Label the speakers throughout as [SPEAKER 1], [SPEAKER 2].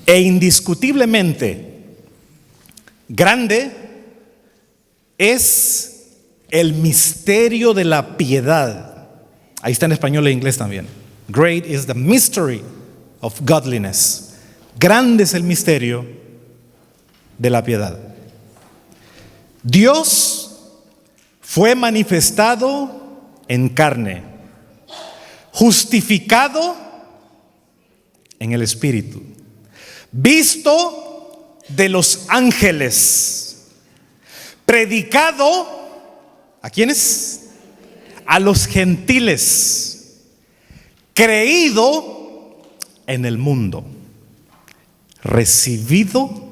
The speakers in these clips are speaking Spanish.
[SPEAKER 1] e indiscutiblemente grande es el misterio de la piedad. Ahí está en español e inglés también. Great is the mystery of godliness. Grande es el misterio de la piedad. Dios fue manifestado en carne, justificado en el Espíritu, visto de los ángeles, predicado ¿a quiénes? A los gentiles, creído en el mundo, recibido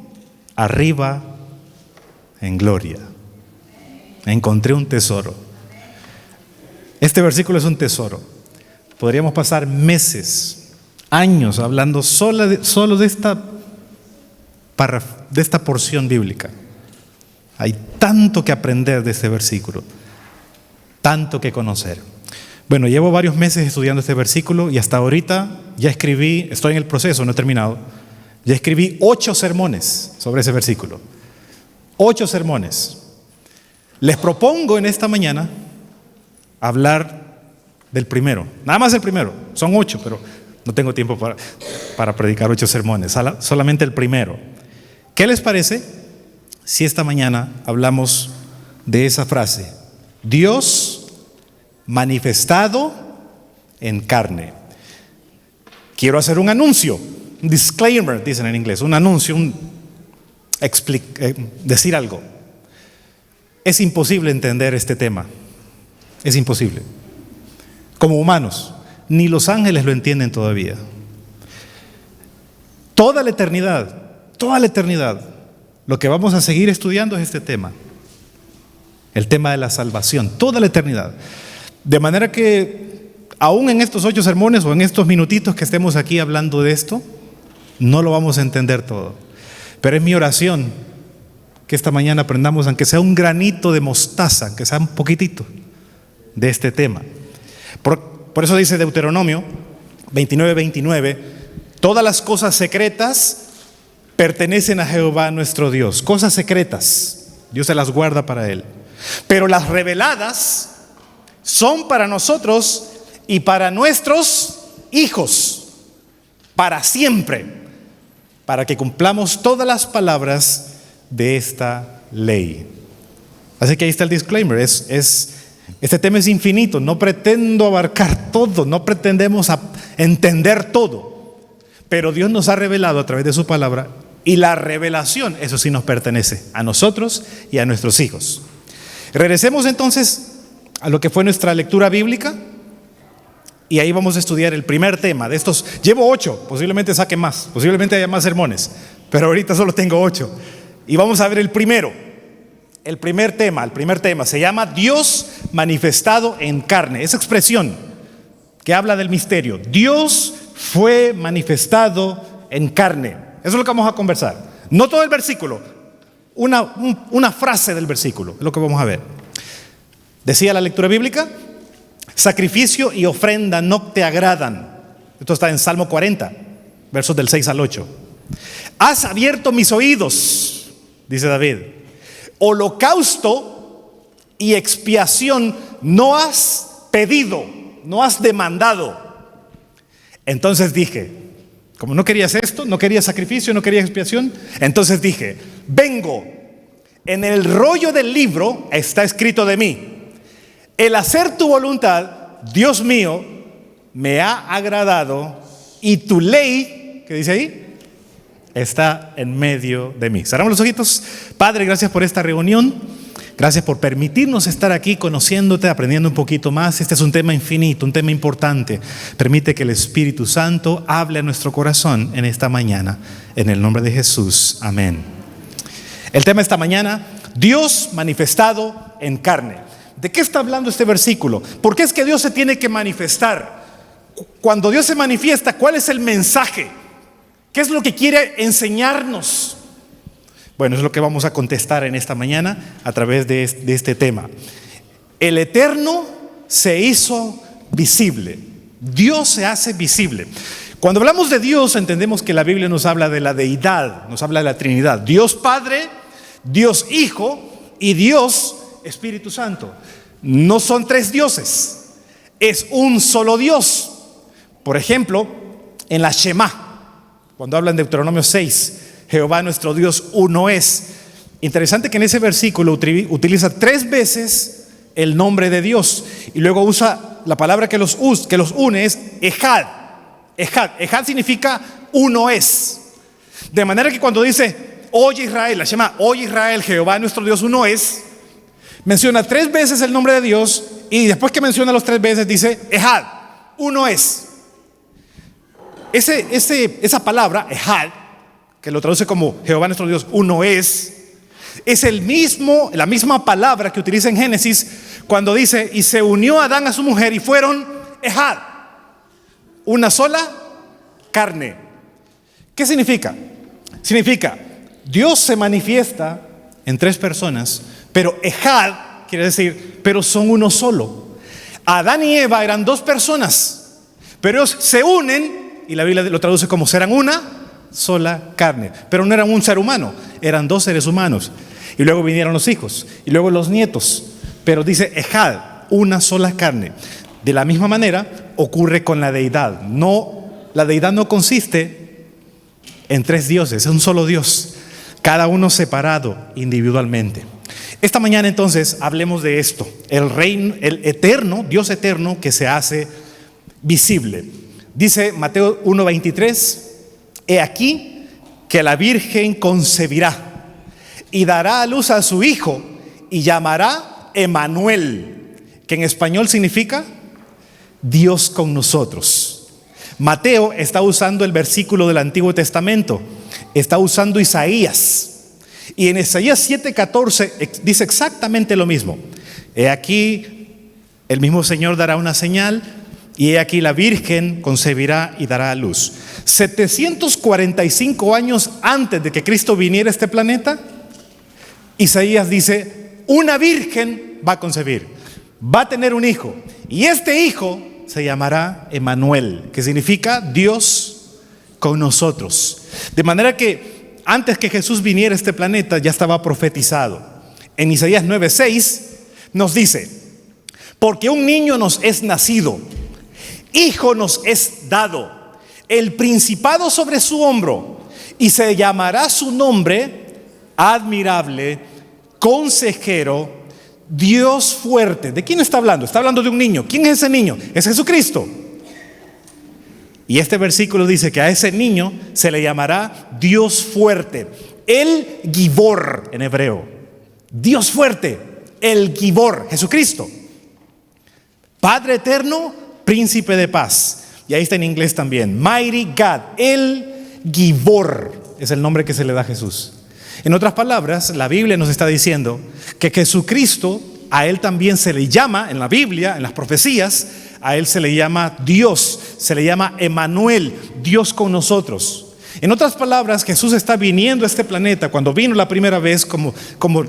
[SPEAKER 1] arriba en gloria. Encontré un tesoro. Este versículo es un tesoro. Podríamos pasar meses, años hablando solo de esta porción bíblica. Hay tanto que aprender de este versículo, tanto que conocer. Bueno, llevo varios meses estudiando este versículo y hasta ahorita ya escribí, estoy en el proceso, no he terminado, ya escribí 8 sermones sobre ese versículo. 8 sermones. Les propongo en esta mañana hablar del primero, nada más el primero. Son 8, pero no tengo tiempo para predicar 8 sermones, solamente el primero. ¿Qué les parece si esta mañana hablamos de esa frase? Dios manifestado en carne. Quiero hacer un anuncio, un disclaimer, dicen en inglés, un anuncio, decir algo. Es imposible entender este tema. Es imposible. Como humanos, ni los ángeles lo entienden todavía. Toda la eternidad, lo que vamos a seguir estudiando es este tema. El tema de la salvación, toda la eternidad. De manera que, aún en estos 8 sermones o en estos minutitos que estemos aquí hablando de esto, no lo vamos a entender todo. Pero es mi oración que esta mañana aprendamos, aunque sea un granito de mostaza, aunque sea un poquitito de este tema. Por eso dice Deuteronomio 29:29, todas las cosas secretas pertenecen a Jehová nuestro Dios. Cosas secretas, Dios se las guarda para Él. Pero las reveladas son para nosotros y para nuestros hijos, para siempre, para que cumplamos todas las palabras de esta ley. Así que ahí está el disclaimer. Este tema es infinito. No pretendo abarcar todo, no pretendemos entender todo, pero Dios nos ha revelado a través de su palabra, y la revelación, eso sí nos pertenece a nosotros y a nuestros hijos. Regresemos entonces a lo que fue nuestra lectura bíblica, y ahí vamos a estudiar el primer tema de estos. Llevo 8, posiblemente saque más, posiblemente haya más sermones, pero ahorita solo tengo 8. Y vamos a ver el primer tema se llama Dios manifestado en carne. Esa expresión que habla del misterio, Dios fue manifestado en carne. Eso es lo que vamos a conversar. No todo el versículo, una frase del versículo, es lo que vamos a ver. Decía la lectura bíblica, sacrificio y ofrenda no te agradan. Esto está en Salmo 40, versos del 6 al 8. Has abierto mis oídos, dice David. Holocausto y expiación no has pedido, no has demandado. Entonces dije, como no querías esto, no querías sacrificio, no querías expiación, entonces dije, vengo, en el rollo del libro está escrito de mí. El hacer tu voluntad, Dios mío, me ha agradado, y tu ley, ¿qué dice ahí? Está en medio de mí. Cerramos los ojitos. Padre, gracias por esta reunión. Gracias por permitirnos estar aquí conociéndote, aprendiendo un poquito más. Este es un tema infinito, un tema importante. Permite que el Espíritu Santo hable a nuestro corazón en esta mañana. En el nombre de Jesús. Amén. El tema esta mañana, Dios manifestado en carne. ¿De qué está hablando este versículo? ¿Por qué es que Dios se tiene que manifestar? Cuando Dios se manifiesta, ¿cuál es el mensaje? ¿Qué es lo que quiere enseñarnos? Bueno, es lo que vamos a contestar en esta mañana a través de este tema. El Eterno se hizo visible. Dios se hace visible. Cuando hablamos de Dios, entendemos que la Biblia nos habla de la deidad, nos habla de la Trinidad. Dios Padre, Dios Hijo y Dios Espíritu Santo. No son tres dioses, es un solo Dios. Por ejemplo, en la Shema, cuando hablan de Deuteronomio 6, Jehová nuestro Dios uno es. Interesante que en ese versículo utiliza 3 veces el nombre de Dios y luego usa la palabra que los une es Ejad. Ejad significa uno es. De manera que cuando dice oye Israel, la Shema, oye Israel, Jehová nuestro Dios uno es, menciona 3 veces el nombre de Dios y después que menciona los 3 veces dice Ejad, uno es. Esa palabra Ejad, que lo traduce como Jehová nuestro Dios uno es la misma palabra que utiliza en Génesis cuando dice y se unió Adán a su mujer y fueron Ejad, una sola carne. ¿Qué significa? Significa Dios se manifiesta en 3 personas, pero Ejad quiere decir, pero son uno solo. Adán y Eva eran 2 personas, pero ellos se unen y la Biblia lo traduce como serán una sola carne. Pero no eran un ser humano, eran 2 seres humanos. Y luego vinieron los hijos y luego los nietos. Pero dice Ejad, una sola carne. De la misma manera ocurre con la deidad. La deidad no consiste en 3 dioses, es un solo Dios, cada uno separado individualmente. Esta mañana entonces hablemos de esto, el reino, el eterno, Dios eterno que se hace visible. Dice Mateo 1:23, he aquí que la Virgen concebirá y dará a luz a su hijo y llamará Emmanuel, que en español significa Dios con nosotros. Mateo está usando el versículo del Antiguo Testamento, está usando Isaías. Y en Isaías 7:14 dice exactamente lo mismo. He aquí, el mismo Señor dará una señal, y he aquí la Virgen concebirá y dará a luz. 745 años antes de que Cristo viniera a este planeta, Isaías dice, una virgen va a concebir, va a tener un hijo, y este hijo se llamará Emmanuel, que significa Dios con nosotros. De manera que antes que Jesús viniera a este planeta ya estaba profetizado. En Isaías 9:6 nos dice, porque un niño nos es nacido, hijo nos es dado, el principado sobre su hombro, y se llamará su nombre admirable, consejero, Dios fuerte. ¿De quién está hablando? Está hablando de un niño. ¿Quién es ese niño? Es Jesucristo. Y este versículo dice que a ese niño se le llamará Dios fuerte, el Gibor en hebreo. Dios fuerte, el Gibor, Jesucristo. Padre eterno, príncipe de paz. Y ahí está en inglés también, Mighty God, el Gibor es el nombre que se le da a Jesús. En otras palabras, la Biblia nos está diciendo que Jesucristo, a Él también se le llama, en la Biblia, en las profecías, a Él se le llama Dios, se le llama Emmanuel, Dios con nosotros. En otras palabras, Jesús está viniendo a este planeta, cuando vino la primera vez como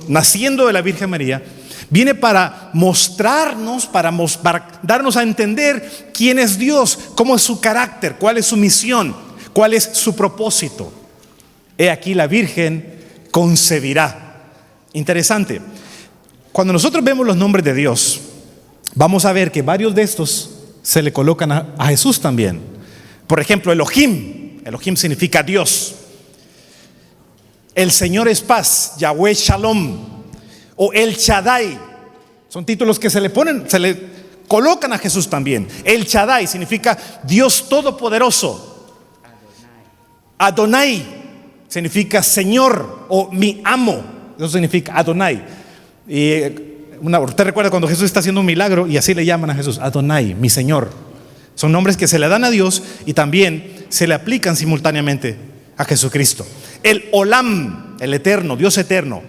[SPEAKER 1] naciendo de la Virgen María, viene para mostrarnos, para darnos a entender quién es Dios, cómo es su carácter, cuál es su misión, cuál es su propósito. He aquí la Virgen concebirá. Interesante. Cuando nosotros vemos los nombres de Dios, vamos a ver que varios de estos se le colocan a Jesús también. Por ejemplo, Elohim. Elohim significa Dios. El Señor es paz, Yahweh Shalom, o El Shaddai. Son títulos que se le colocan a Jesús también. El Shaddai significa Dios todopoderoso. Adonai significa Señor o mi amo. Eso significa Adonai. Y usted recuerda cuando Jesús está haciendo un milagro y así le llaman a Jesús, Adonai, mi Señor. Son nombres que se le dan a Dios y también se le aplican simultáneamente a Jesucristo. El Olam, el eterno, Dios eterno.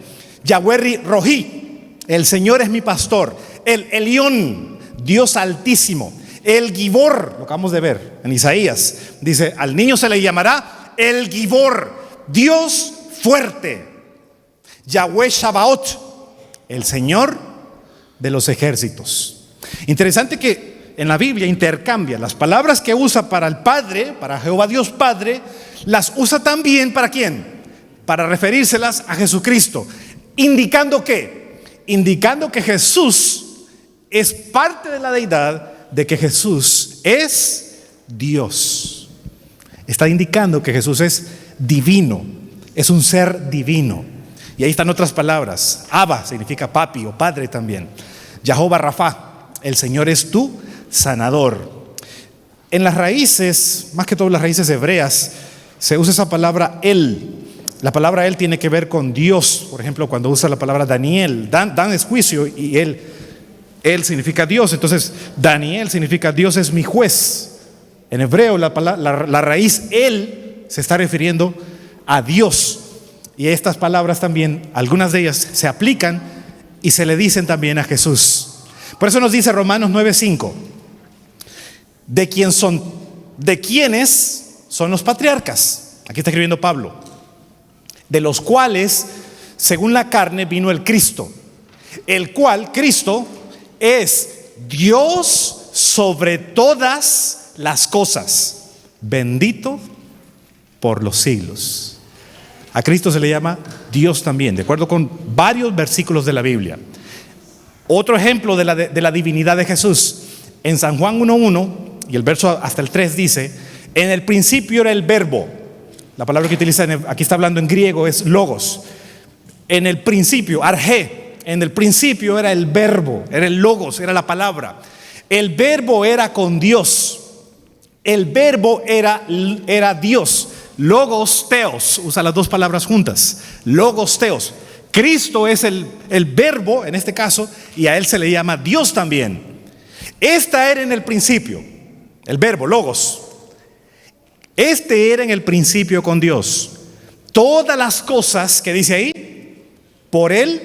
[SPEAKER 1] Yahweh Rohi, el Señor es mi pastor. El Elión, Dios altísimo. El Gibor, lo acabamos de ver en Isaías, dice, al niño se le llamará el Gibor, Dios fuerte. Yahweh Shabaot, el Señor de los ejércitos. Interesante que en la Biblia intercambia las palabras que usa para el Padre, para Jehová Dios Padre, las usa también ¿para quién? Para referírselas a Jesucristo. ¿Indicando qué? Indicando que Jesús es parte de la deidad, de que Jesús es Dios. Está indicando que Jesús es divino, es un ser divino. Y ahí están otras palabras. Abba significa papi o padre también. Jehová Rafa, el Señor es tu sanador. En las raíces, más que todo las raíces hebreas, se usa esa palabra él. La palabra él tiene que ver con Dios. Por ejemplo, cuando usa la palabra Daniel, Dan es juicio y él significa Dios. Entonces Daniel significa Dios es mi juez. En hebreo la raíz él se está refiriendo a Dios. Y estas palabras también, algunas de ellas se aplican y se le dicen también a Jesús. Por eso nos dice Romanos 9:5, de quiénes son los patriarcas. Aquí está escribiendo Pablo. De los cuales, según la carne, vino el Cristo, el cual, Cristo, es Dios sobre todas las cosas, bendito por los siglos. A Cristo se le llama Dios también, de acuerdo con varios versículos de la Biblia. Otro ejemplo de la divinidad de Jesús, en San Juan 1:1, y el verso hasta el 3 dice, en el principio era el verbo. La palabra que utiliza aquí está hablando en griego es logos. En el principio, arge, en el principio era el verbo, era el logos, era la palabra. El verbo era con Dios. El verbo era Dios. Logos teos, usa las dos palabras juntas. Logos teos. Cristo es el verbo en este caso, y a él se le llama Dios también. Esta era en el principio, el verbo, logos. Este era en el principio con Dios. Todas las cosas que dice ahí, por él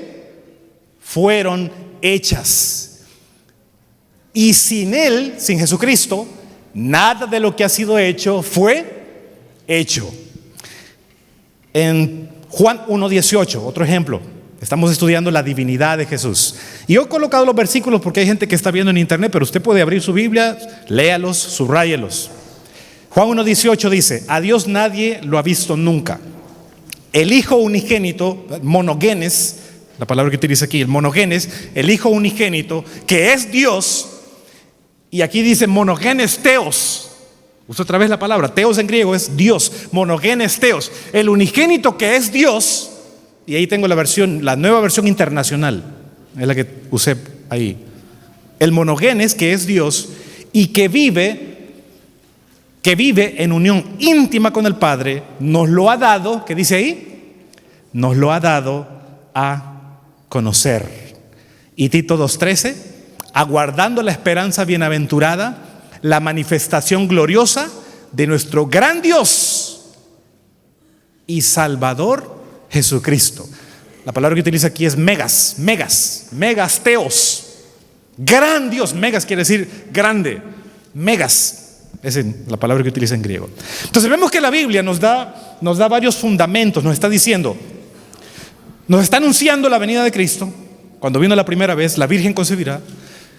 [SPEAKER 1] fueron hechas. Y sin él, sin Jesucristo, nada de lo que ha sido hecho fue hecho. En Juan 1:18, otro ejemplo, estamos estudiando la divinidad de Jesús. Y yo he colocado los versículos porque hay gente que está viendo en internet, pero usted puede abrir su Biblia, léalos, subráyelos. Juan 1:18 dice, a Dios nadie lo ha visto nunca. El Hijo unigénito, monogenes, la palabra que utiliza aquí, el monogenes, el Hijo unigénito, que es Dios, y aquí dice monogenes teos. Usa otra vez la palabra, teos en griego es Dios, monogenes teos, el unigénito que es Dios, y ahí tengo la nueva versión internacional, es la que usé ahí. El monogenes que es Dios y que vive en unión íntima con el Padre, nos lo ha dado, ¿qué dice ahí? Nos lo ha dado a conocer. Y Tito 2:13, aguardando la esperanza bienaventurada, la manifestación gloriosa de nuestro gran Dios y Salvador Jesucristo. La palabra que utiliza aquí es megas teos. Gran Dios, megas quiere decir grande, megas. Esa es la palabra que utiliza en griego. Entonces vemos que la Biblia nos da varios fundamentos. Nos está diciendo, nos está anunciando la venida de Cristo. Cuando vino la primera vez, la Virgen concebirá.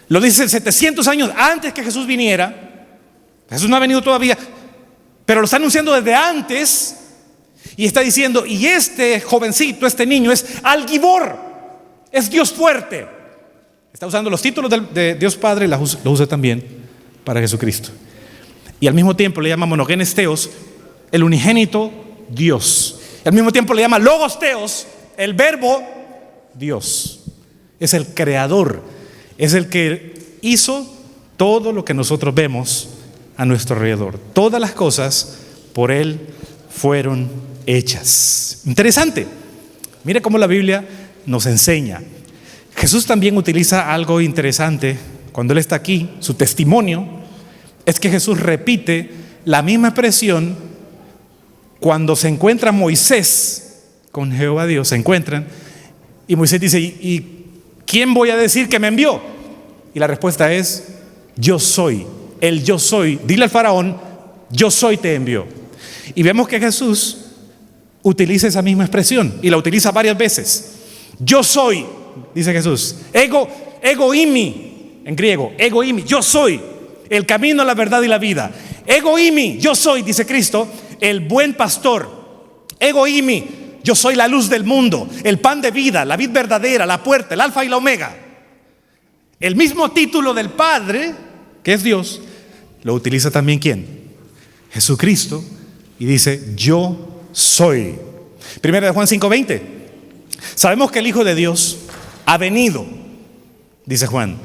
[SPEAKER 1] Lo dice 700 años antes que Jesús viniera. Jesús no ha venido todavía, pero lo está anunciando desde antes. Y está diciendo, y este jovencito, este niño es Al-Gibor, es Dios fuerte. Está usando los títulos de Dios Padre, los usa también para Jesucristo. Y al mismo tiempo le llama monogenes teos, el unigénito Dios. Y al mismo tiempo le llama logos teos, el verbo Dios. Es el creador, es el que hizo todo lo que nosotros vemos a nuestro alrededor. Todas las cosas por él fueron hechas. Interesante. Mire cómo la Biblia nos enseña. Jesús también utiliza algo interesante cuando él está aquí. Su testimonio es que Jesús repite la misma expresión cuando se encuentra Moisés con Jehová Dios. Se encuentran y Moisés dice, ¿y quién voy a decir que me envió? Y la respuesta es, yo soy. El yo soy. Dile al faraón, yo soy te envió. Y vemos que Jesús utiliza esa misma expresión y la utiliza varias veces. Yo soy, dice Jesús. Ego imi, en griego, ego imi, yo soy.
[SPEAKER 2] el camino, la verdad y la vida. Ego eimi, yo soy, dice Cristo, el buen pastor. Ego eimi, yo soy la luz del mundo, el pan de vida, la vid verdadera, la puerta, el alfa y la omega. El mismo título del Padre, que es Dios, lo utiliza también ¿quién? Jesucristo, y dice, yo soy. Primera de Juan 5:20. Sabemos que el Hijo de Dios ha venido, dice Juan,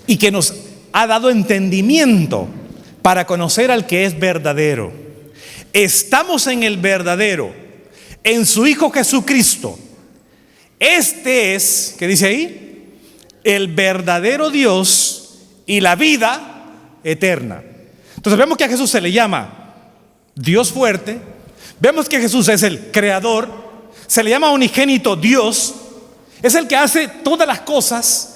[SPEAKER 2] y que nos ha dado entendimiento para conocer al que es verdadero. Estamos en el verdadero, en su Hijo Jesucristo. Este es, ¿qué dice ahí? El verdadero Dios y la vida eterna. Entonces vemos que a Jesús se le llama Dios fuerte. Vemos que Jesús es el creador. Se le llama unigénito Dios. Es el que hace todas las cosas.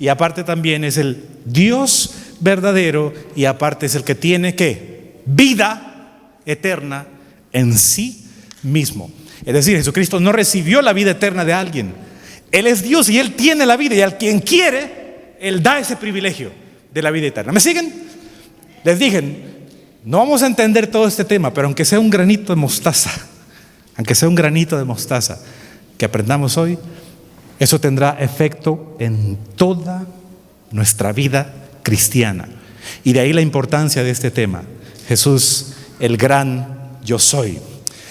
[SPEAKER 2] Y aparte también es el Dios verdadero. Y aparte es el que tiene ¿qué? Vida eterna en sí mismo. Es decir, Jesucristo no recibió la vida eterna de alguien. Él es Dios y Él tiene la vida. Y al quien quiere, Él da ese privilegio de la vida eterna. ¿Me siguen? Les dije, no vamos a entender todo este tema, pero aunque sea un granito de mostaza, que aprendamos hoy, eso tendrá efecto en toda nuestra vida cristiana. Y de ahí la importancia de este tema. Jesús, el gran yo soy.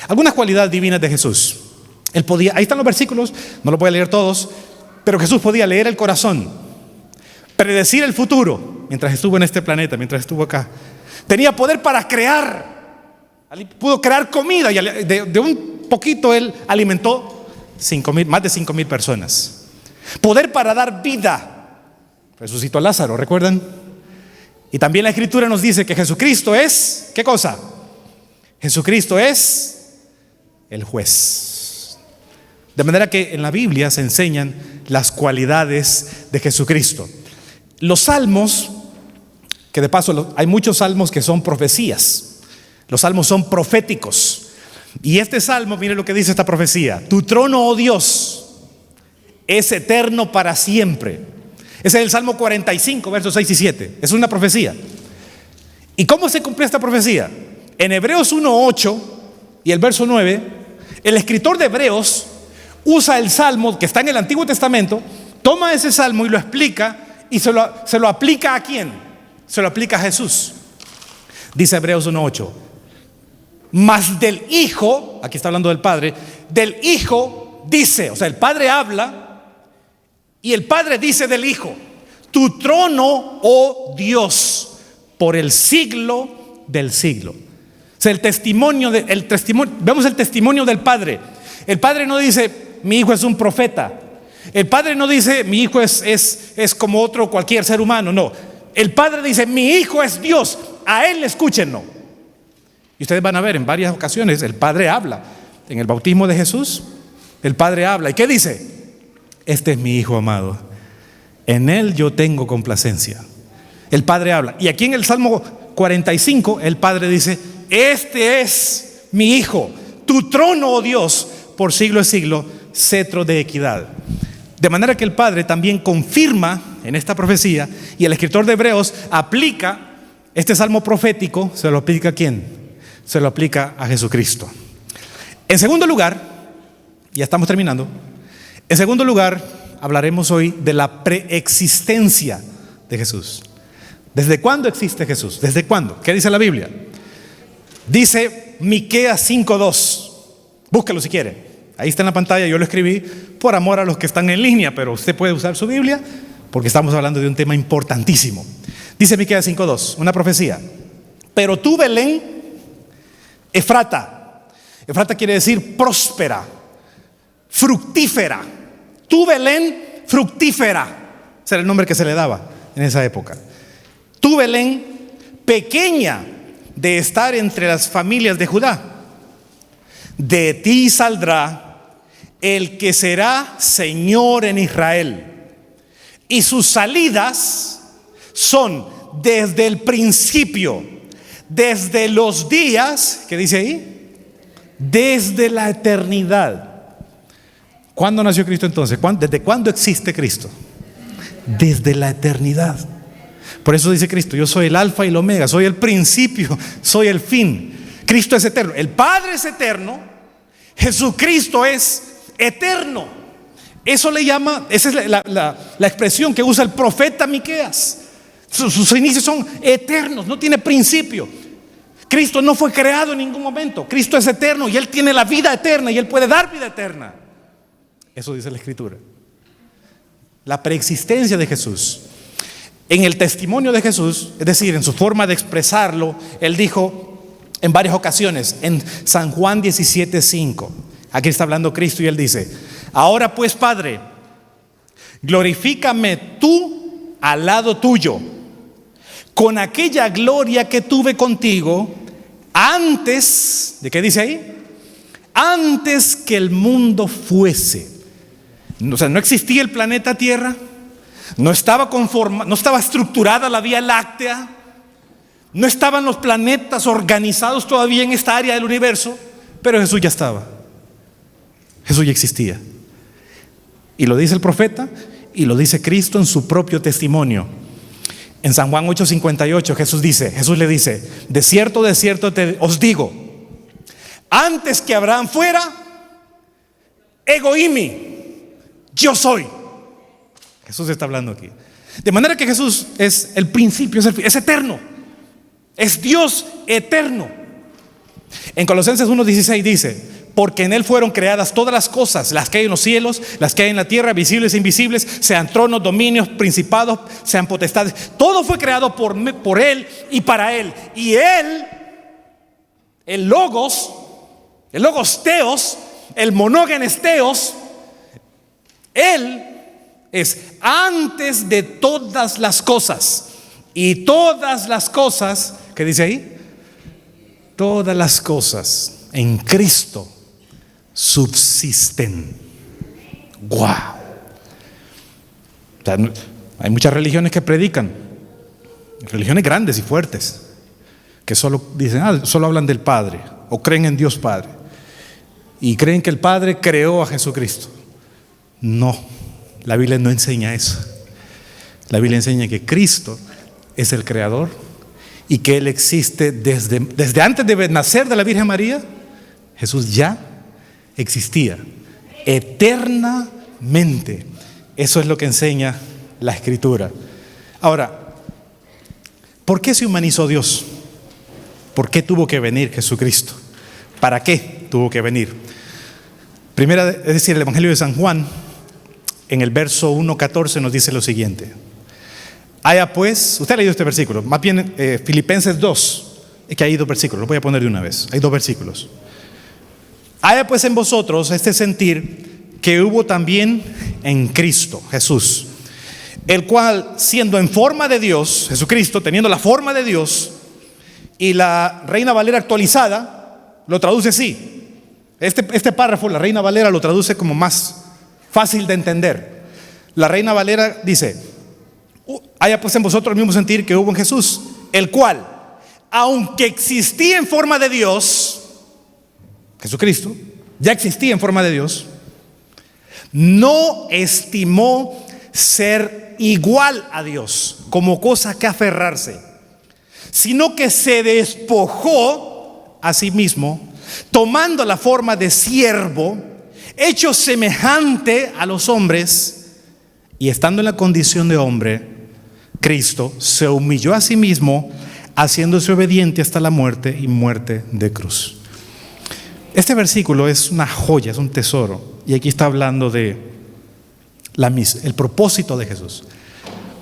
[SPEAKER 2] Algunas cualidades divinas de Jesús. Él podía, ahí están los versículos, no los voy a leer todos, pero Jesús podía leer el corazón, predecir el futuro, mientras estuvo en este planeta, mientras estuvo acá. Tenía poder para crear, pudo crear comida y de un poquito Él alimentó más de 5,000 personas. Poder para dar vida, resucitó a Lázaro, ¿recuerdan? Y también la Escritura nos dice que Jesucristo es, ¿qué cosa? Jesucristo es el juez. De manera que en la Biblia se enseñan las cualidades de Jesucristo. Los salmos, que de paso hay muchos salmos que son profecías. Los salmos son proféticos. Y este salmo, mire lo que dice esta profecía: tu trono, oh Dios, es eterno para siempre. Ese es el Salmo 45, versos 6 y 7. Es una profecía. ¿Y cómo se cumple esta profecía? En Hebreos 1:8 y el verso 9, el escritor de Hebreos usa el salmo que está en el Antiguo Testamento, toma ese salmo y lo explica, y se lo aplica ¿a quién? Se lo aplica a Jesús. Dice Hebreos 1:8: mas del Hijo, aquí está hablando del Padre, del Hijo dice, o sea, el Padre habla y el Padre dice del Hijo: tu trono, oh Dios, por el siglo del siglo. O sea, vemos el testimonio del Padre. El Padre no dice: mi hijo es un profeta. El Padre no dice: mi hijo es como otro cualquier ser humano. No, el Padre dice: mi hijo es Dios, a Él escúchenlo. Y ustedes van a ver en varias ocasiones el Padre habla. En el bautismo de Jesús, el Padre habla. ¿Y qué dice? Este es mi Hijo amado, en Él yo tengo complacencia. El Padre habla. Y aquí en el Salmo 45 el Padre dice: este es mi Hijo, tu trono, oh Dios, por siglo de siglo, cetro de equidad. De manera que el Padre también confirma en esta profecía, y el escritor de Hebreos aplica este salmo profético. ¿Se lo aplica a quién? Se lo aplica a Jesucristo. En segundo lugar, ya estamos terminando. En segundo lugar, hablaremos hoy de la preexistencia de Jesús. ¿Desde cuándo existe Jesús? ¿Desde cuándo? ¿Qué dice la Biblia? Dice Miqueas 5:2. Búscalo si quiere. Ahí está en la pantalla, yo lo escribí por amor a los que están en línea, pero usted puede usar su Biblia porque estamos hablando de un tema importantísimo. Dice Miqueas 5:2, una profecía: pero tú, Belén, Efrata. Efrata quiere decir próspera, fructífera. Tú, Belén, fructífera. Ese era el nombre que se le daba en esa época. Tú, Belén, pequeña de estar entre las familias de Judá. De ti saldrá el que será Señor en Israel. Y sus salidas son desde el principio, desde los días, ¿qué dice ahí? Desde la eternidad. ¿Cuándo nació Cristo entonces? ¿Desde cuándo existe Cristo? Desde la eternidad.
[SPEAKER 1] Por eso dice Cristo: yo soy el alfa y el omega, soy el principio, soy el fin. Cristo es eterno, el Padre es eterno, Jesucristo es eterno. Eso le llama, esa es la expresión que usa el profeta Miqueas. Sus inicios son eternos, no tiene principio. Cristo no fue creado en ningún momento. Cristo es eterno y Él tiene la vida eterna y Él puede dar vida eterna. Eso dice la Escritura. La preexistencia de Jesús. En el testimonio de Jesús, es decir, en su forma de expresarlo, Él dijo en varias ocasiones, en San Juan 17:5, aquí está hablando Cristo y Él dice: ahora pues, Padre, glorifícame tú al lado tuyo, con aquella gloria que tuve contigo antes, ¿de qué dice ahí? Antes que el mundo fuese. O sea, no existía el planeta Tierra, no estaba estructurada la Vía Láctea, no estaban los planetas organizados todavía en esta área del universo, pero Jesús ya estaba. Jesús ya existía. Y lo dice el profeta y lo dice Cristo en su propio testimonio. En San Juan 8:58 Jesús le dice: de cierto os digo, antes que Abraham fuera, ego eimi, yo soy. Jesús está hablando aquí. De manera que Jesús es el principio, es eterno, es Dios eterno. En Colosenses 1:16 dice: porque en Él fueron creadas todas las cosas, las que hay en los cielos, las que hay en la tierra, visibles e invisibles, sean tronos, dominios, principados, sean potestades. Todo fue creado por Él y para Él. Y Él, el Logos Theos, el monógenes Theos, Él es antes de todas las cosas. Y todas las cosas, ¿qué dice ahí? Todas las cosas en Cristo subsisten. ¡Wow! O sea, hay muchas religiones que predican, religiones grandes y fuertes, que solo dicen, solo hablan del Padre, o creen en Dios Padre, y creen que el Padre creó a Jesucristo. No, la Biblia no enseña eso. La Biblia enseña que Cristo es el creador y que Él existe desde antes de nacer de la Virgen María. Jesús ya existía eternamente. Eso es lo que enseña la Escritura. Ahora, ¿por qué se humanizó Dios? ¿Por qué tuvo que venir Jesucristo? ¿Para qué tuvo que venir? Primera, es decir, el Evangelio de San Juan, en el verso 1:14 nos dice lo siguiente: haya pues, usted ha leído este versículo, más bien Filipenses 2, es que hay dos versículos, lo voy a poner de una vez, hay dos versículos. Haya pues en vosotros este sentir que hubo también en Cristo Jesús, el cual, siendo en forma de Dios, Jesucristo, teniendo la forma de Dios, y la Reina Valera actualizada lo traduce así. Este párrafo, la Reina Valera lo traduce como más fácil de entender. La Reina Valera dice: haya pues en vosotros el mismo sentir que hubo en Jesús, el cual, aunque existía en forma de Dios, Jesucristo ya existía en forma de Dios, no estimó ser igual a Dios como cosa que aferrarse, sino que se despojó a sí mismo, tomando la forma de siervo, hecho semejante a los hombres, y estando en la condición de hombre, Cristo se humilló a sí mismo, haciéndose obediente hasta la muerte y muerte de cruz. Este versículo es una joya, es un tesoro, y aquí está hablando de el propósito de Jesús.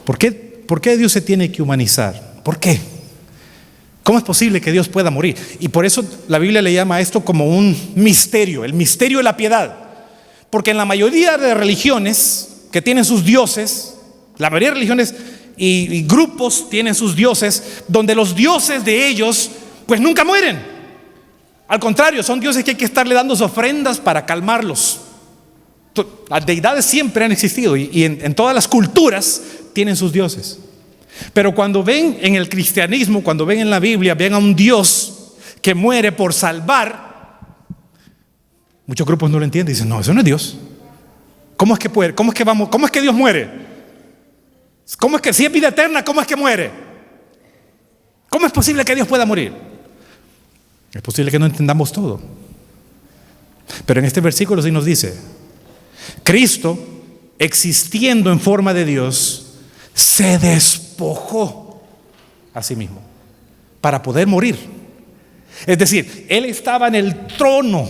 [SPEAKER 1] ¿Por qué Dios se tiene que humanizar? ¿Por qué? ¿Cómo es posible que Dios pueda morir? Y por eso la Biblia le llama a esto como un misterio, el misterio de la piedad. Porque en la mayoría de religiones que tienen sus dioses, la mayoría de religiones y grupos tienen sus dioses, donde los dioses de ellos pues nunca mueren. Al contrario, son dioses que hay que estarle dando ofrendas para calmarlos. Las deidades siempre han existido y en todas las culturas tienen sus dioses. Pero cuando ven en el cristianismo, cuando ven en la Biblia, ven a un Dios que muere por salvar, muchos grupos no lo entienden y dicen: no, eso no es Dios. ¿Cómo es que puede? ¿Cómo es que Dios muere?
[SPEAKER 2] ¿Cómo es que si es vida eterna, cómo es que muere? ¿Cómo es posible que Dios pueda morir? Es posible que no entendamos todo. Pero en este versículo sí nos dice, Cristo, existiendo en forma de Dios, se despojó a sí mismo para poder morir. Es decir, Él estaba en el trono,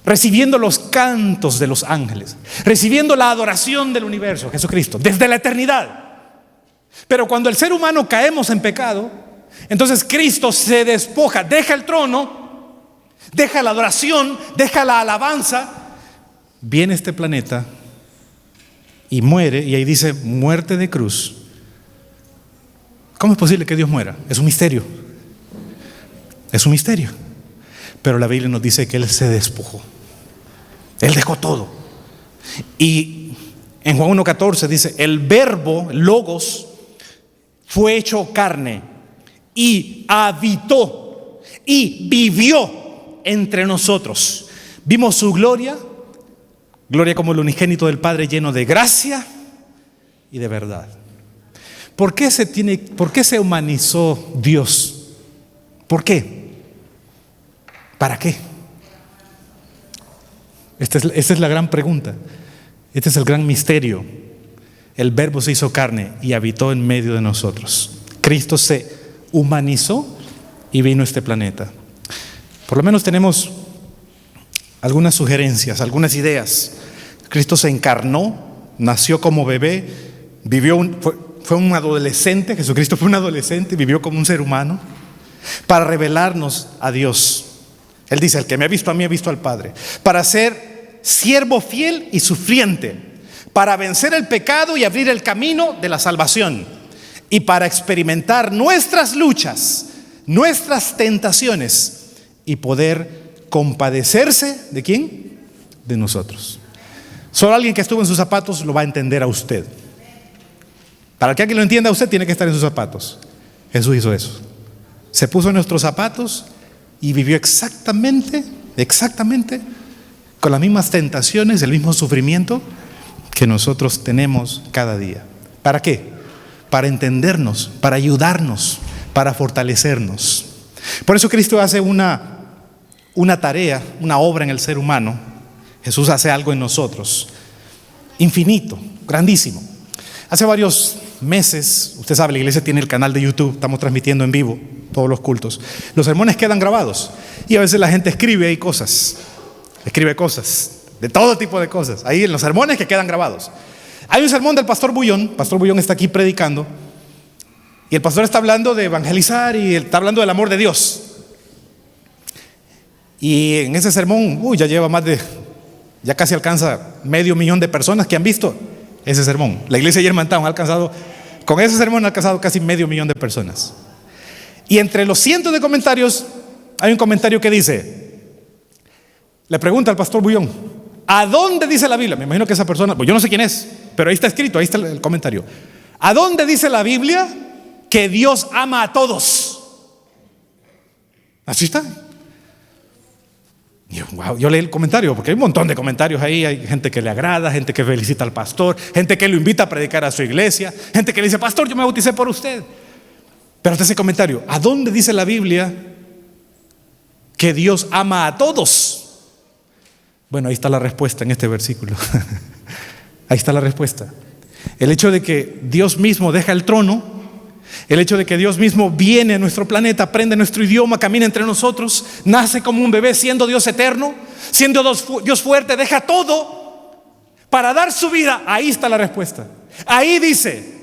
[SPEAKER 2] recibiendo los cantos de los ángeles, recibiendo la adoración del universo, Jesucristo, desde la eternidad. Pero cuando el ser humano caemos en pecado, entonces Cristo se despoja, deja el trono, deja la adoración, deja la alabanza, viene a este planeta y muere, y ahí dice muerte de cruz. ¿Cómo es posible que Dios muera? Es un misterio. Es un misterio. Pero la Biblia nos dice que Él se despojó. Él dejó todo. Y en Juan 1:14 dice, el verbo, logos, fue hecho carne y habitó y vivió entre nosotros. Vimos su gloria, gloria como el unigénito del Padre, lleno de gracia y de verdad. ¿Por qué se humanizó Dios? ¿Por qué? ¿Para qué? Esta es la gran pregunta. Este es el gran misterio. El Verbo se hizo carne y habitó en medio de nosotros. Cristo se humanizó y vino a este planeta. Por lo menos tenemos algunas sugerencias, algunas ideas. Cristo se encarnó, nació como bebé, fue un adolescente. Jesucristo fue un adolescente, vivió como un ser humano para revelarnos a Dios. Él dice, el que me ha visto a mí ha visto al Padre. Para ser siervo fiel y sufriente, para vencer el pecado y abrir el camino de la salvación, y para experimentar nuestras luchas, nuestras tentaciones, y poder compadecerse ¿de quién? De nosotros. Solo alguien que estuvo en sus zapatos lo va a entender a usted. Para que alguien lo entienda a usted, tiene que estar en sus zapatos. Jesús hizo eso. Se puso en nuestros zapatos y vivió exactamente con las mismas tentaciones, el mismo sufrimiento que nosotros tenemos cada día. ¿Para qué? Para entendernos, para ayudarnos, para fortalecernos. Por eso Cristo hace una tarea, una obra en el ser humano. Jesús hace algo en nosotros, infinito, grandísimo. Hace varios meses, usted sabe, la iglesia tiene el canal de YouTube, estamos transmitiendo en vivo todos los cultos. Los sermones quedan grabados y a veces la gente escribe cosas de todo tipo de cosas, ahí en los sermones que quedan grabados. Hay un sermón del pastor Bullón está aquí predicando, y el pastor está hablando de evangelizar y está hablando del amor de Dios. Y en ese sermón, ya casi alcanza 500,000 de personas que han visto ese sermón. La iglesia Germantown con ese sermón ha alcanzado casi 500,000 de personas. Y entre los cientos de comentarios, hay un comentario que dice, le pregunta al pastor Bullón, ¿a dónde dice la Biblia? Me imagino que esa persona, pues yo no sé quién es, pero ahí está escrito, ahí está el comentario. ¿A dónde dice la Biblia que Dios ama a todos? Así está. Yo leí el comentario, porque hay un montón de comentarios ahí. Hay gente que le agrada, gente que felicita al pastor, gente que lo invita a predicar a su iglesia, gente que le dice, pastor, yo me bauticé por usted. Pero hasta ese comentario, ¿a dónde dice la Biblia que Dios ama a todos? Bueno, ahí está la respuesta en este versículo. Ahí está la respuesta. El hecho de que Dios mismo deja el trono, el hecho de que Dios mismo viene a nuestro planeta, aprende nuestro idioma, camina entre nosotros, nace como un bebé siendo Dios eterno, siendo Dios fuerte, deja todo para dar su vida. Ahí está la respuesta. Ahí dice,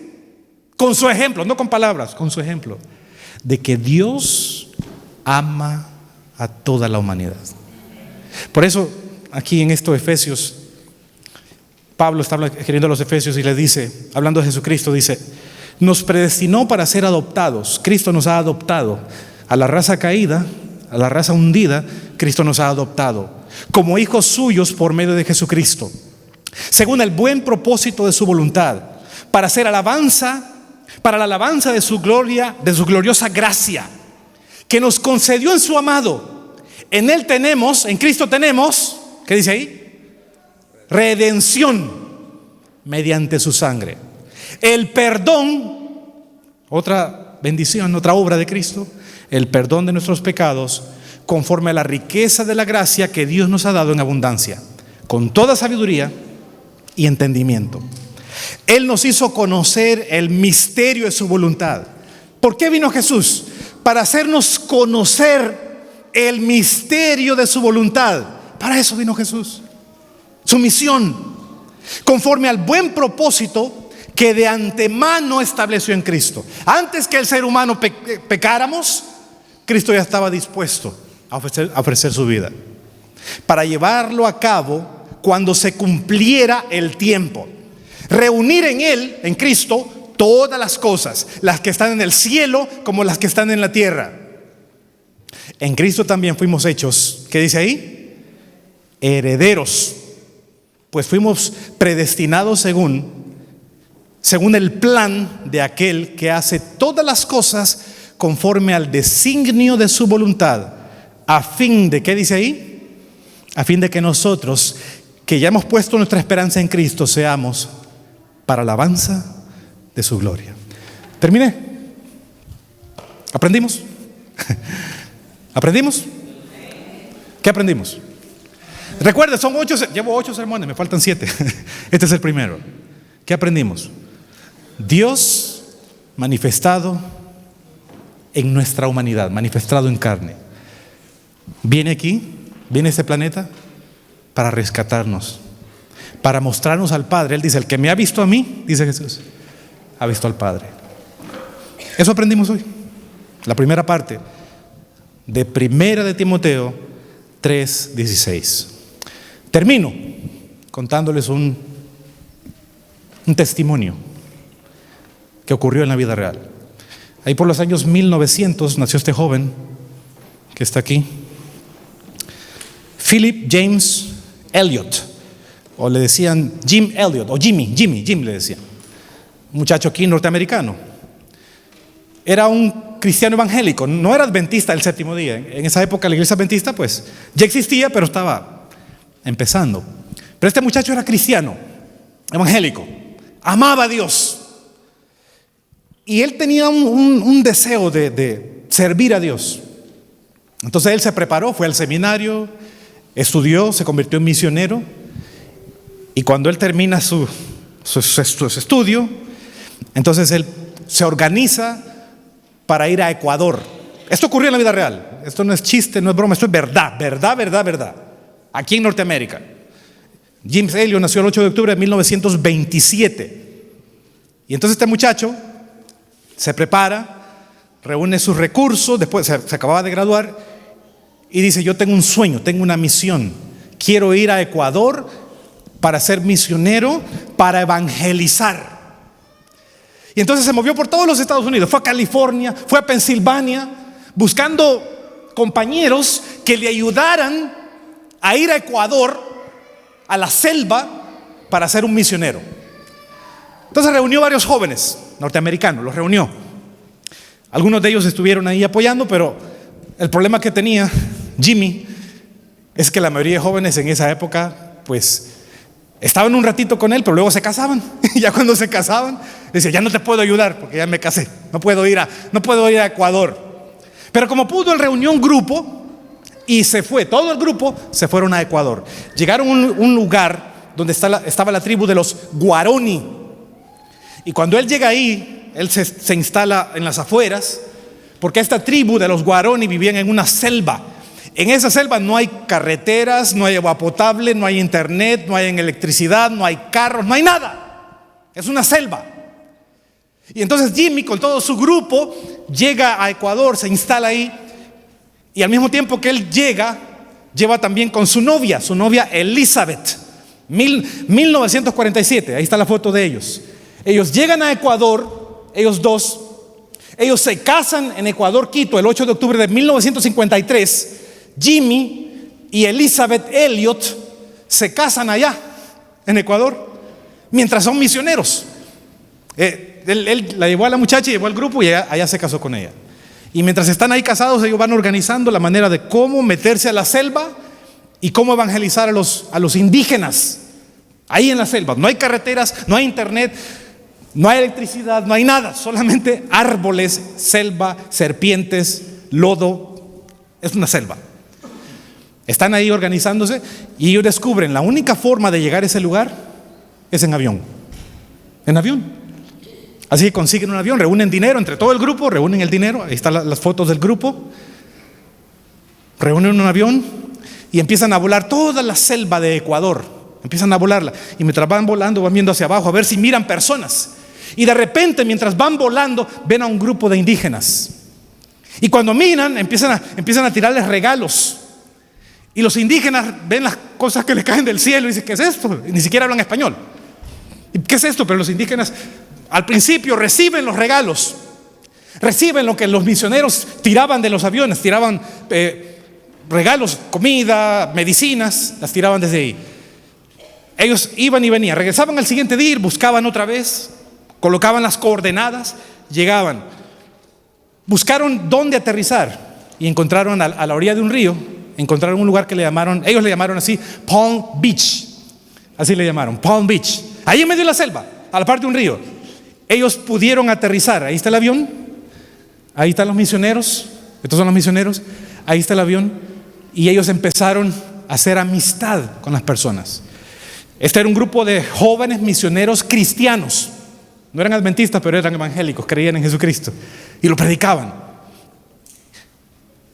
[SPEAKER 2] con su ejemplo, no con palabras, con su ejemplo, de que Dios ama a toda la humanidad. Por eso aquí en estos Efesios, Pablo está escribiendo a los Efesios y les dice, hablando de Jesucristo, dice, nos predestinó para ser adoptados. Cristo nos ha adoptado. A la raza caída, a la raza hundida, Cristo nos ha adoptado como hijos suyos por medio de Jesucristo, según el buen propósito de su voluntad, para la alabanza de su gloria, de su gloriosa gracia, que nos concedió en su amado. En Él tenemos, en Cristo tenemos, ¿qué dice ahí? Redención mediante su sangre,
[SPEAKER 1] El perdón, otra bendición, otra obra de Cristo, el perdón de nuestros pecados conforme a la riqueza de la gracia que Dios nos ha dado en abundancia, con toda sabiduría y entendimiento. Él nos hizo conocer el misterio de su voluntad. ¿Por qué vino Jesús? Para hacernos conocer el misterio de su voluntad. Para eso vino Jesús. Su misión, conforme al buen propósito que de antemano estableció en Cristo. Antes que el ser humano pecáramos, Cristo ya estaba dispuesto a ofrecer su vida para llevarlo a cabo cuando se cumpliera el tiempo. Reunir en Él, en Cristo, todas las cosas, las que están en el cielo como las que están en la tierra. En Cristo también fuimos hechos, ¿qué dice ahí? Herederos, pues fuimos predestinados según el plan de aquel que hace todas las cosas conforme al designio de su voluntad, a fin de, ¿qué dice ahí? A fin de que nosotros, que ya hemos puesto nuestra esperanza en Cristo, seamos para alabanza de su gloria. Terminé. ¿Aprendimos? ¿Aprendimos? ¿Qué aprendimos? Recuerda, llevo 8 sermones, me faltan 7. Este es el primero. ¿Qué aprendimos? Dios manifestado en nuestra humanidad, manifestado en carne. Viene aquí, viene a este planeta para rescatarnos, para mostrarnos al Padre. Él dice, el que me ha visto a mí, dice Jesús, ha visto al Padre. Eso aprendimos hoy. La primera parte de Primera de Timoteo 3:16. Termino contándoles un testimonio que ocurrió en la vida real. Ahí por los años 1900 nació este joven que está aquí, Philip James Elliot, o le decían Jim Elliot, o Jim le decían. Un muchacho aquí norteamericano. Era un cristiano evangélico, no era adventista del séptimo día. En esa época la iglesia adventista pues ya existía, pero estaba empezando. Pero este muchacho era cristiano, evangélico, amaba a Dios. Y él tenía un deseo de servir a Dios. Entonces él se preparó, fue al seminario, estudió, se convirtió en misionero. Y cuando él termina su estudio, entonces él se organiza para ir a Ecuador. Esto ocurrió en la vida real. Esto no es chiste, no es broma, esto es verdad. Aquí en Norteamérica. James Elliot nació el 8 de octubre de 1927. Y entonces este muchacho se prepara, reúne sus recursos, después se acababa de graduar y dice, yo tengo un sueño, tengo una misión. Quiero ir a Ecuador para ser misionero, para evangelizar. Y entonces se movió por todos los Estados Unidos, fue a California, fue a Pensilvania, buscando compañeros que le ayudaran a ir a Ecuador, a la selva, para ser un misionero. Entonces reunió varios jóvenes norteamericanos, los reunió. Algunos de ellos estuvieron ahí apoyando, pero el problema que tenía Jimmy es que la mayoría de jóvenes en esa época, pues, estaban un ratito con él, pero luego se casaban. Y ya cuando se casaban, decía, ya no te puedo ayudar porque ya me casé, no puedo ir a Ecuador. Pero como pudo, él reunió un grupo y se fue, todo el grupo se fueron a Ecuador. Llegaron a un lugar donde estaba la tribu de los Guarani. Y cuando él llega ahí, él se instala en las afueras, porque esta tribu de los Guarani vivían en una selva. En esa selva no hay carreteras, no hay agua potable, no hay internet, no hay electricidad, no hay carros, no hay nada. Es una selva. Y entonces Jimmy con todo su grupo llega a Ecuador, se instala ahí, y al mismo tiempo que él llega, lleva también con su novia Elizabeth. 1947, ahí está la foto de ellos. Ellos llegan a Ecuador, ellos dos, ellos se casan en Ecuador, Quito, el 8 de octubre de 1953. Jimmy y Elizabeth Elliot se casan allá en Ecuador mientras son misioneros. Él la llevó a la muchacha, llevó al grupo y allá se casó con ella. Y mientras están ahí casados, ellos van organizando la manera de cómo meterse a la selva y cómo evangelizar a los indígenas ahí en la selva. No hay carreteras, no hay internet, No hay electricidad, no hay nada, solamente árboles, selva, serpientes, lodo. Es una selva. Están ahí organizándose y ellos descubren la única forma de llegar a ese lugar es en avión. En avión. Así que consiguen un avión, reúnen dinero entre todo el grupo, reúnen el dinero. Ahí están las fotos del grupo. Reúnen un avión y empiezan a volar toda la selva de Ecuador. Empiezan a volarla. Y mientras van volando, van viendo hacia abajo a ver si miran personas. Y de repente, mientras van volando, ven a un grupo de indígenas. Y cuando miran, empiezan a tirarles regalos. Y los indígenas ven las cosas que les caen del cielo y dicen, ¿qué es esto? Y ni siquiera hablan español. ¿Qué es esto? Pero los indígenas al principio reciben los regalos. Reciben lo que los misioneros tiraban de los aviones. Tiraban regalos, comida, medicinas. Las tiraban desde ahí. Ellos iban y venían. Regresaban al siguiente día, buscaban otra vez. Colocaban las coordenadas. Llegaban. Buscaron dónde aterrizar. Y encontraron a la orilla de un río. Encontraron un lugar que ellos le llamaron así, Palm Beach. Así le llamaron, Palm Beach. Ahí en medio de la selva, a la parte de un río. Ellos pudieron aterrizar. Ahí está el avión. Ahí están los misioneros. Estos son los misioneros. Ahí está el avión. Y ellos empezaron a hacer amistad con las personas. Este era un grupo de jóvenes misioneros cristianos. No eran adventistas, pero eran evangélicos. Creían en Jesucristo. Y lo predicaban.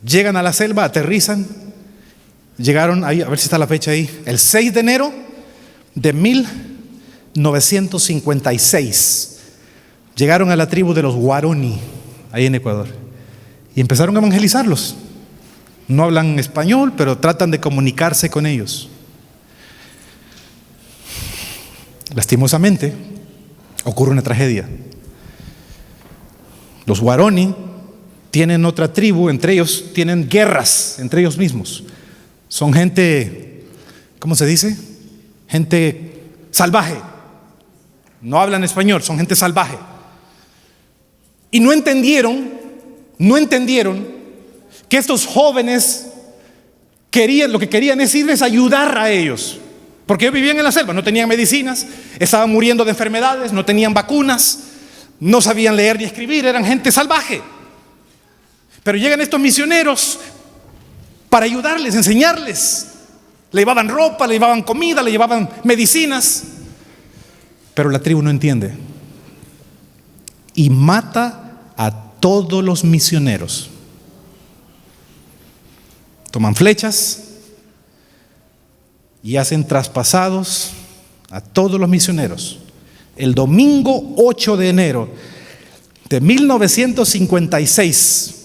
[SPEAKER 1] Llegan a la selva, aterrizan. Llegaron ahí, a ver si está la fecha ahí, el 6 de enero de 1956. Llegaron a la tribu de los Guarani, ahí en Ecuador, y empezaron a evangelizarlos. No hablan español, pero tratan de comunicarse con ellos. Lastimosamente, ocurre una tragedia. Los Guarani tienen otra tribu, entre ellos tienen guerras entre ellos mismos. Son gente, ¿cómo se dice? Gente salvaje. No hablan español, son gente salvaje. Y no entendieron que estos jóvenes lo que querían es irles a ayudar a ellos. Porque ellos vivían en la selva, no tenían medicinas, estaban muriendo de enfermedades, no tenían vacunas, no sabían leer ni escribir, eran gente salvaje. Pero llegan estos misioneros para ayudarles, enseñarles. Le llevaban ropa, le llevaban comida, le llevaban medicinas. Pero la tribu no entiende. Y mata a todos los misioneros. Toman flechas y hacen traspasados a todos los misioneros. El domingo 8 de enero de 1956,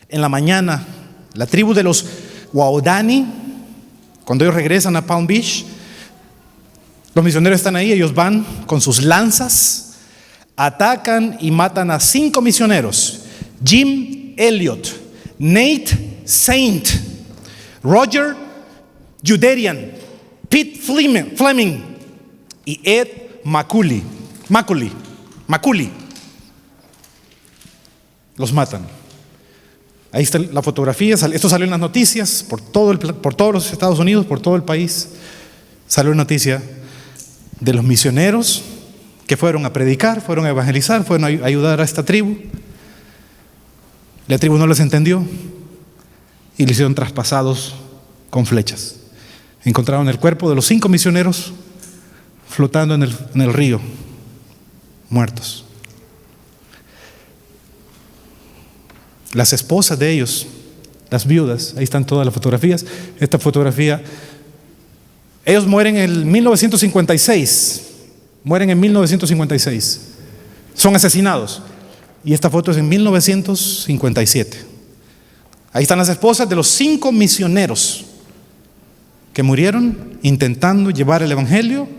[SPEAKER 1] en la mañana, la tribu de los Waodani, cuando ellos regresan a Palm Beach, los misioneros están ahí, ellos van con sus lanzas, atacan y matan a 5 misioneros: Jim Elliot, Nate Saint, Roger Juderian, Pete Fleming y Ed Macaulay. Los matan. Ahí está la fotografía. Esto salió en las noticias por todos los Estados Unidos, por todo el país. Salió una noticia de los misioneros que fueron a predicar, fueron a evangelizar, fueron a ayudar a esta tribu. La tribu no les entendió y le hicieron traspasados con flechas. Encontraron el cuerpo de los 5 misioneros flotando en el río, muertos. Las esposas de ellos, las viudas, ahí están todas las fotografías. Esta fotografía, ellos mueren en 1956. Mueren en 1956. Son asesinados. Y esta foto es en 1957. Ahí están las esposas de los 5 misioneros que murieron intentando llevar el evangelio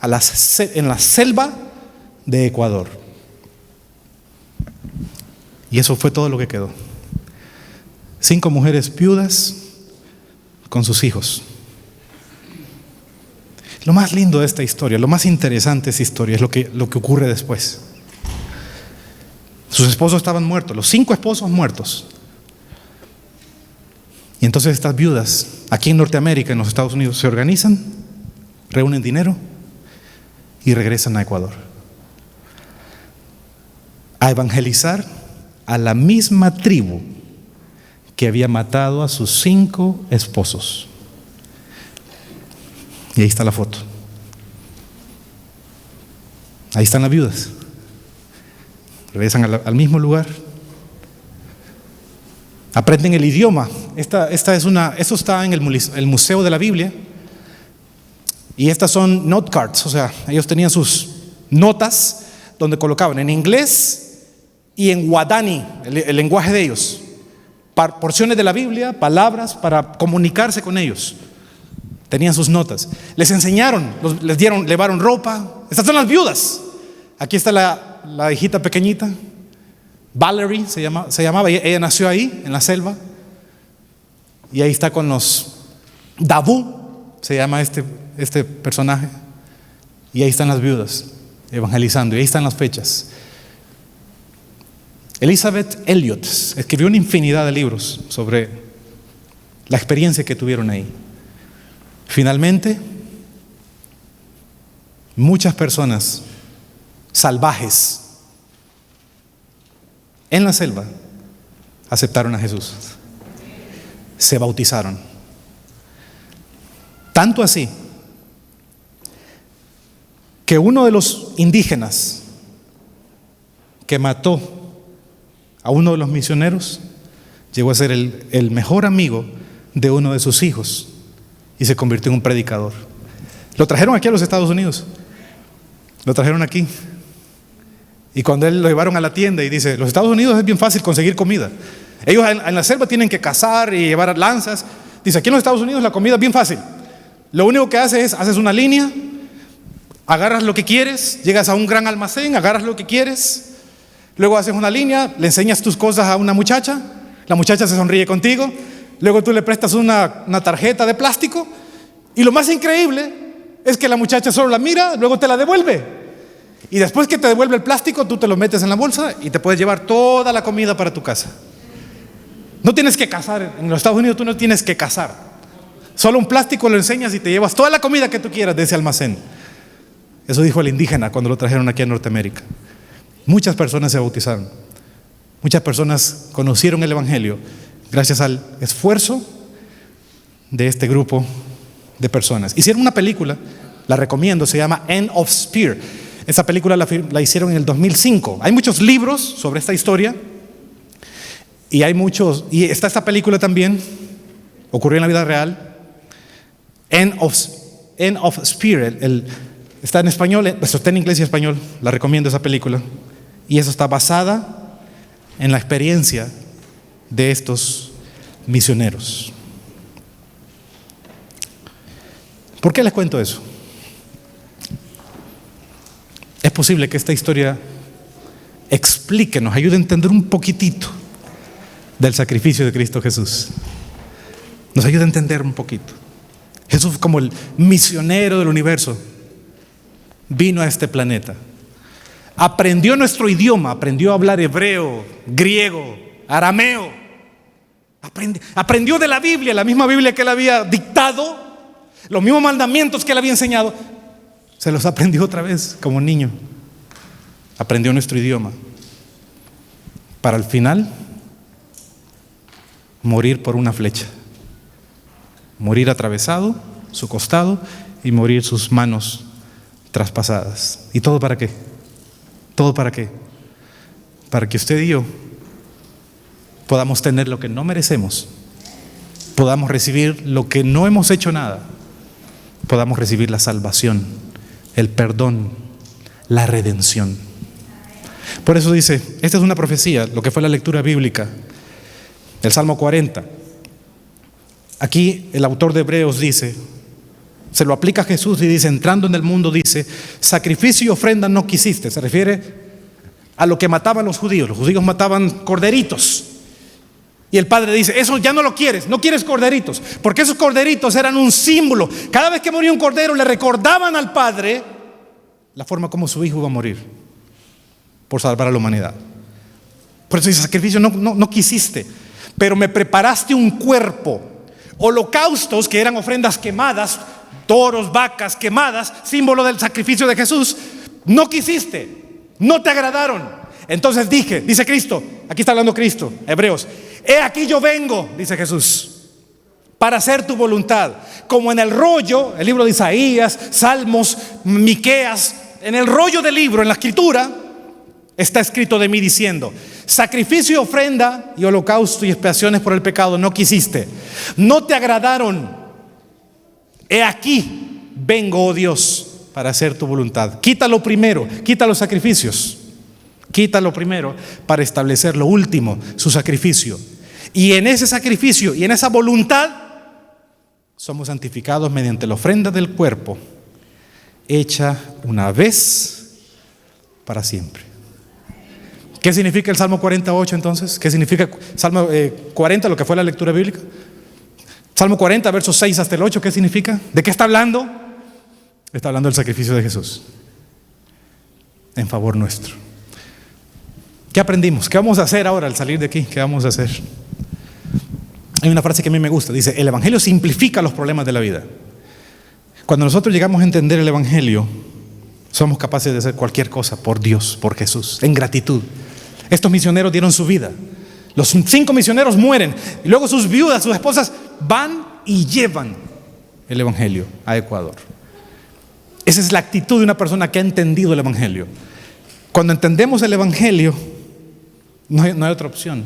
[SPEAKER 1] en la selva de Ecuador. Y eso fue todo lo que quedó. 5 mujeres viudas con sus hijos. Lo más lindo de esta historia, lo más interesante de esta historia es lo que ocurre después. Sus esposos estaban muertos, los 5 esposos muertos. Y entonces estas viudas, aquí en Norteamérica, en los Estados Unidos, se organizan, reúnen dinero y regresan a Ecuador. a evangelizar a la misma tribu que había matado a sus 5 esposos. Y ahí está la foto. Ahí están las viudas. Regresan al mismo lugar. Aprenden el idioma. Esto está en el Museo de la Biblia. Y estas son note cards, o sea, ellos tenían sus notas donde colocaban en inglés y en guadani, el lenguaje de ellos, porciones de la Biblia, palabras para comunicarse con ellos. Tenían sus notas. Les enseñaron, les llevaron ropa. Estas son las viudas. Aquí está la hijita pequeñita, Valerie se llamaba, ella nació ahí, en la selva. Y ahí está con los Dabu, se llama este personaje. Y ahí están las viudas, evangelizando. Y ahí están las fechas. Elizabeth Elliot escribió una infinidad de libros sobre la experiencia que tuvieron ahí. Finalmente, muchas personas salvajes en la selva aceptaron a Jesús, se bautizaron. Tanto así que uno de los indígenas que mató a uno de los misioneros llegó a ser el mejor amigo de uno de sus hijos y se convirtió en un predicador. Lo trajeron aquí a los Estados Unidos, lo trajeron aquí. Y cuando él lo llevaron a la tienda y dice, los Estados Unidos es bien fácil conseguir comida. Ellos en la selva tienen que cazar y llevar lanzas. Dice, aquí en los Estados Unidos la comida es bien fácil. Lo único que haces una línea, agarras lo que quieres, llegas a un gran almacén, agarras lo que quieres, luego haces una línea, le enseñas tus cosas a una muchacha, la muchacha se sonríe contigo, luego tú le prestas una tarjeta de plástico y lo más increíble es que la muchacha solo la mira, luego te la devuelve. Y después que te devuelve el plástico, tú te lo metes en la bolsa y te puedes llevar toda la comida para tu casa. No tienes que cazar. En los Estados Unidos tú no tienes que cazar. Solo un plástico lo enseñas y te llevas toda la comida que tú quieras de ese almacén. Eso dijo el indígena cuando lo trajeron aquí a Norteamérica. Muchas personas se bautizaron. Muchas personas conocieron el Evangelio gracias al esfuerzo de este grupo de personas. Hicieron una película, la recomiendo, se llama End of Spear. Esa película la hicieron en el 2005. Hay muchos libros sobre esta historia y está esta película también, ocurrió en la vida real. End of Spear, está en español, está en inglés y español. La recomiendo esa película. Y eso está basada en la experiencia de estos misioneros. ¿Por qué les cuento eso? Es posible que esta historia explique, nos ayude a entender un poquitito del sacrificio de Cristo Jesús. Nos ayude a entender un poquito. Jesús, como el misionero del universo, vino a este planeta. Aprendió nuestro idioma, aprendió a hablar hebreo, griego, arameo. Aprendió de la Biblia, la misma Biblia que él había dictado, los mismos mandamientos que él había enseñado. Se los aprendió otra vez como niño. Aprendió nuestro idioma. Para al final morir por una flecha. Morir atravesado, su costado, y morir sus manos traspasadas. ¿Y todo para qué? ¿Todo para qué? Para que usted y yo podamos tener lo que no merecemos. Podamos recibir lo que no hemos hecho nada. Podamos recibir la salvación, el perdón, la redención. Por eso dice, esta es una profecía, lo que fue la lectura bíblica del Salmo 40. Aquí el autor de Hebreos dice, se lo aplica a Jesús y dice, entrando en el mundo, dice, sacrificio y ofrenda no quisiste. Se refiere a lo que mataban los judíos. Los judíos mataban corderitos. Y el Padre dice, eso ya no lo quieres, no quieres corderitos, porque esos corderitos eran un símbolo. Cada vez que moría un cordero le recordaban al Padre la forma como su hijo iba a morir por salvar a la humanidad. Por eso dice, sacrificio no quisiste, pero me preparaste un cuerpo. Holocaustos, que eran ofrendas quemadas, toros, vacas quemadas, símbolo del sacrificio de Jesús, no quisiste, no te agradaron.
[SPEAKER 2] Entonces dije, dice Cristo, aquí está hablando Cristo, Hebreos, he aquí yo vengo, dice Jesús, para hacer tu voluntad. Como en el rollo, el libro de Isaías, Salmos, Miqueas, en el rollo del libro, en la escritura, está escrito de mí diciendo: sacrificio y ofrenda y holocausto y expiaciones por el pecado no quisiste, no te agradaron. He aquí vengo, oh Dios, para hacer tu voluntad. Quítalo primero, quita los sacrificios, quítalo primero para establecer lo último, su sacrificio. Y en ese sacrificio y en esa voluntad somos santificados mediante la ofrenda del cuerpo, hecha una vez para siempre. ¿Qué significa el Salmo 48 entonces? ¿Qué significa Salmo 40, lo que fue la lectura bíblica? Salmo 40, versos 6 hasta el 8, ¿qué significa? ¿De qué está hablando? Está hablando del sacrificio de Jesús en favor nuestro. ¿Qué aprendimos? ¿Qué vamos a hacer ahora al salir de aquí? ¿Qué vamos a hacer? Hay una frase que a mí me gusta, dice: el Evangelio simplifica los problemas de la vida. Cuando nosotros llegamos a entender el Evangelio, somos capaces de hacer cualquier cosa por Dios, por Jesús, en gratitud. Estos misioneros dieron su vida. Los 5 misioneros mueren y luego sus viudas, sus esposas van y llevan el Evangelio a Ecuador. Esa es la actitud de una persona que ha entendido el Evangelio. Cuando entendemos el Evangelio, no hay otra opción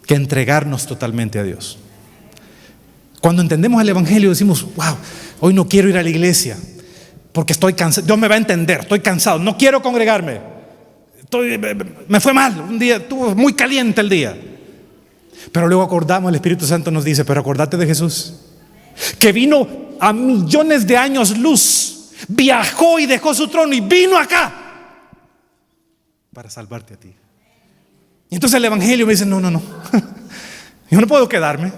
[SPEAKER 2] que entregarnos totalmente a Dios. Cuando entendemos el Evangelio decimos: wow, hoy no quiero ir a la iglesia porque estoy cansado. Dios me va a entender, estoy cansado, no quiero congregarme, me fue mal un día, estuvo muy caliente el día. Pero luego acordamos, el Espíritu Santo nos dice: pero acordate de Jesús, que vino a millones de años luz, viajó y dejó su trono y vino acá para salvarte a ti. Y entonces el Evangelio me dice: no, yo no puedo quedarme.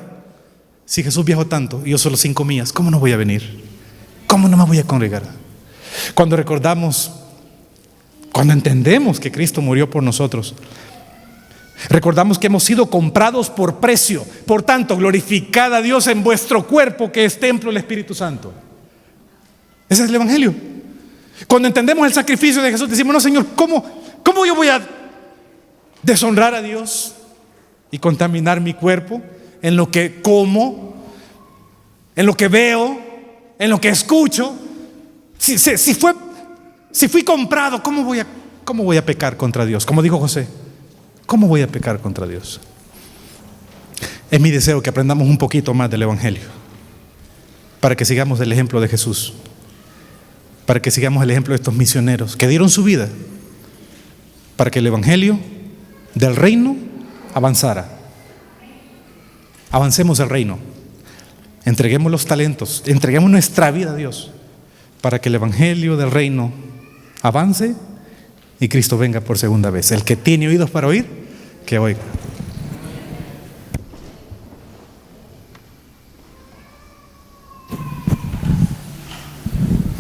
[SPEAKER 2] Si Jesús viajó tanto y yo solo 5 millas, ¿cómo no voy a venir? ¿Cómo no me voy a congregar? Cuando recordamos, cuando entendemos que Cristo murió por nosotros, recordamos que hemos sido comprados por precio. Por tanto, glorificad a Dios en vuestro cuerpo, que es templo del Espíritu Santo. Ese es el Evangelio. Cuando entendemos el sacrificio de Jesús, decimos: no, Señor, ¿cómo yo voy a deshonrar a Dios y contaminar mi cuerpo en lo que como, en lo que veo, en lo que escucho? Si fui comprado, ¿cómo voy a pecar contra Dios? Como dijo José, ¿cómo voy a pecar contra Dios? Es mi deseo que aprendamos un poquito más del Evangelio, para que sigamos el ejemplo de Jesús, para que sigamos el ejemplo de estos misioneros que dieron su vida para que el Evangelio del reino avanzara. Avancemos el reino, entreguemos los talentos, entreguemos nuestra vida a Dios para que el Evangelio del reino avance y Cristo venga por segunda vez. El que tiene oídos para oír, que oiga.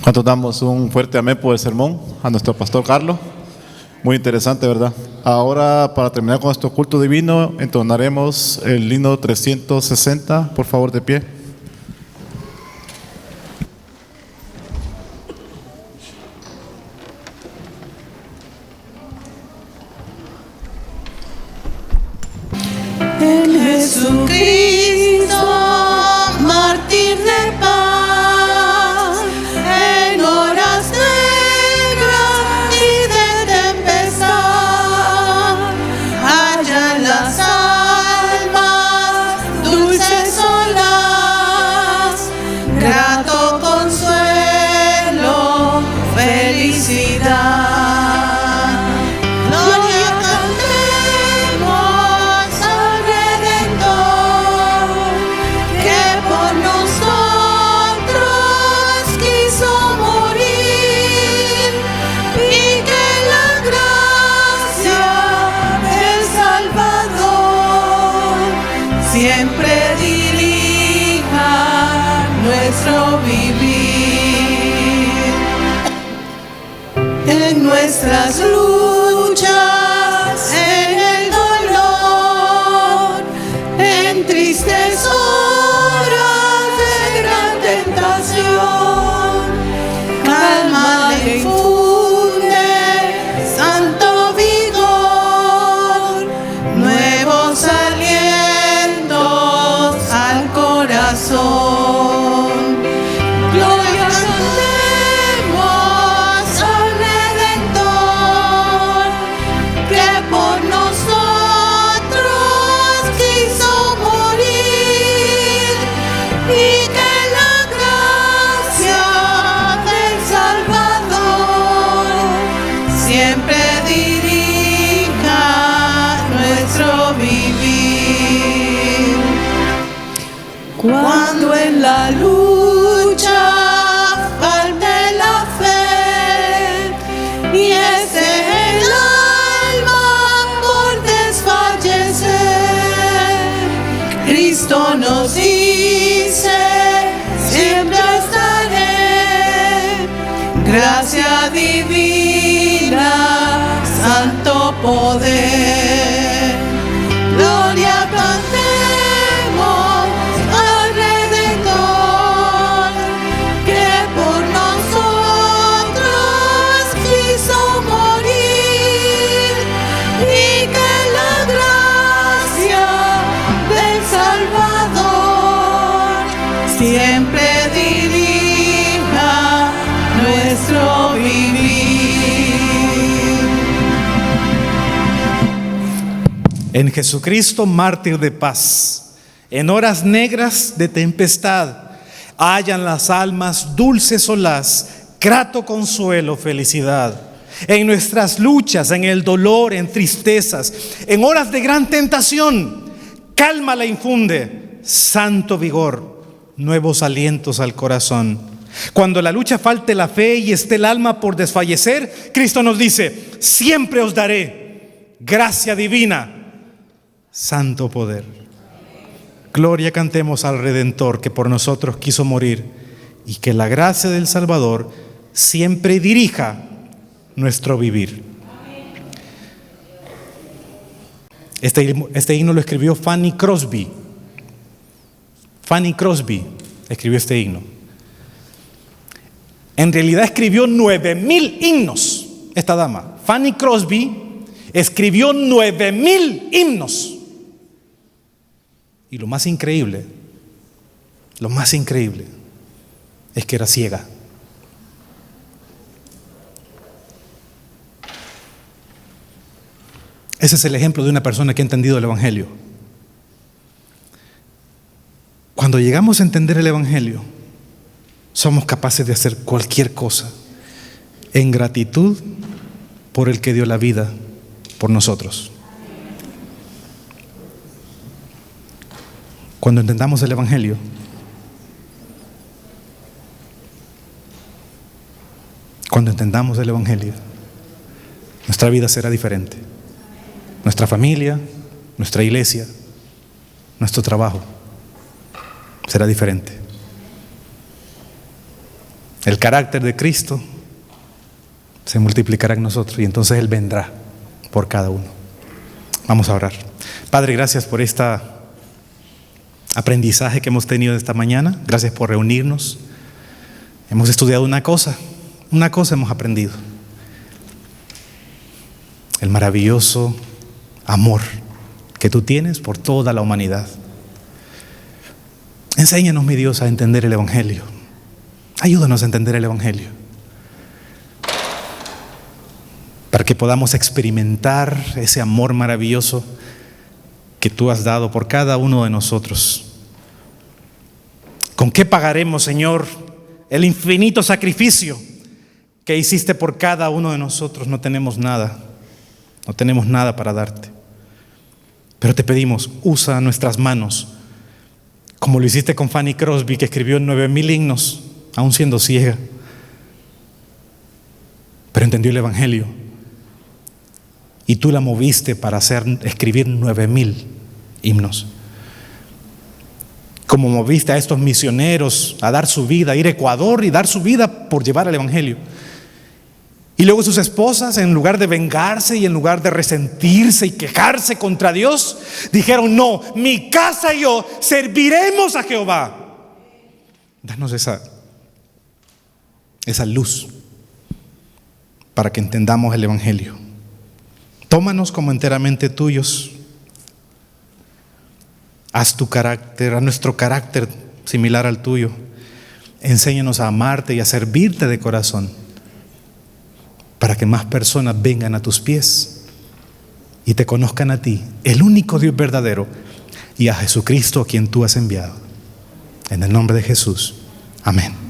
[SPEAKER 3] ¿Cuántos damos un fuerte amén por el sermón a nuestro pastor Carlos? Muy interesante, ¿verdad? Ahora, para terminar con nuestro culto divino, entonaremos el himno 360, por favor, de pie.
[SPEAKER 4] En Jesucristo, mártir de paz, en horas negras y de tempestad, hallan las almas dulces olas, grato consuelo, felicidad. Siempre dirija nuestro vivir. En nuestras luchas, en el dolor, en tristes horas de gran tentación, calma le infunde santo vigor. gracia divina, santo poder. Gloria cantemos al Redentor, que por nosotros quiso morir, y que la gracia del Salvador siempre dirija nuestro vivir.
[SPEAKER 1] En Jesucristo, mártir de paz, en horas negras de tempestad, hallan las almas dulce solaz, grato consuelo, felicidad. En nuestras luchas, en el dolor, en tristezas, en horas de gran tentación, calma la infunde, santo vigor, nuevos alientos al corazón. Cuando la lucha falte la fe y esté el alma por desfallecer, Cristo nos dice: siempre os daré gracia divina, santo poder. Gloria cantemos al Redentor, que por nosotros quiso morir, y que la gracia del Salvador siempre dirija nuestro vivir. Este himno lo escribió Fanny Crosby. Fanny Crosby escribió este himno. En realidad escribió 9,000 himnos esta dama. Fanny Crosby escribió 9,000 himnos. Y lo más increíble es que era ciega. Ese es el ejemplo de una persona que ha entendido el Evangelio. Cuando llegamos a entender el Evangelio, somos capaces de hacer cualquier cosa en gratitud por el que dio la vida por nosotros. Cuando entendamos el Evangelio, nuestra vida será diferente. Nuestra familia, nuestra iglesia, nuestro trabajo será diferente. El carácter de Cristo se multiplicará en nosotros y entonces Él vendrá por cada uno. Vamos a orar. Padre, gracias por este aprendizaje que hemos tenido esta mañana. Gracias por reunirnos. Hemos estudiado una cosa hemos aprendido: el maravilloso amor que tú tienes por toda la humanidad. Enséñanos, mi Dios, a entender el Evangelio. Ayúdanos a entender el Evangelio, para que podamos experimentar ese amor maravilloso que tú has dado por cada uno de nosotros. ¿Con qué pagaremos, Señor, el infinito sacrificio que hiciste por cada uno de nosotros? No tenemos nada para darte. Pero te pedimos, usa nuestras manos, como lo hiciste con Fanny Crosby, que escribió 9,000 himnos, aún siendo ciega, pero entendió el Evangelio. Y tú la moviste para escribir 9,000 himnos. Como moviste a estos misioneros a dar su vida, a ir a Ecuador y dar su vida por llevar el Evangelio. Y luego sus esposas, en lugar de vengarse y en lugar de resentirse y quejarse contra Dios, dijeron: no, mi casa y yo serviremos a Jehová. Danos esa luz para que entendamos el Evangelio. Tómanos como enteramente tuyos. Haz tu carácter, a nuestro carácter similar al tuyo. Enséñanos a amarte y a servirte de corazón, para que más personas vengan a tus pies y te conozcan a ti, el único Dios verdadero, y a Jesucristo, a quien tú has enviado. En el nombre de Jesús. Amén.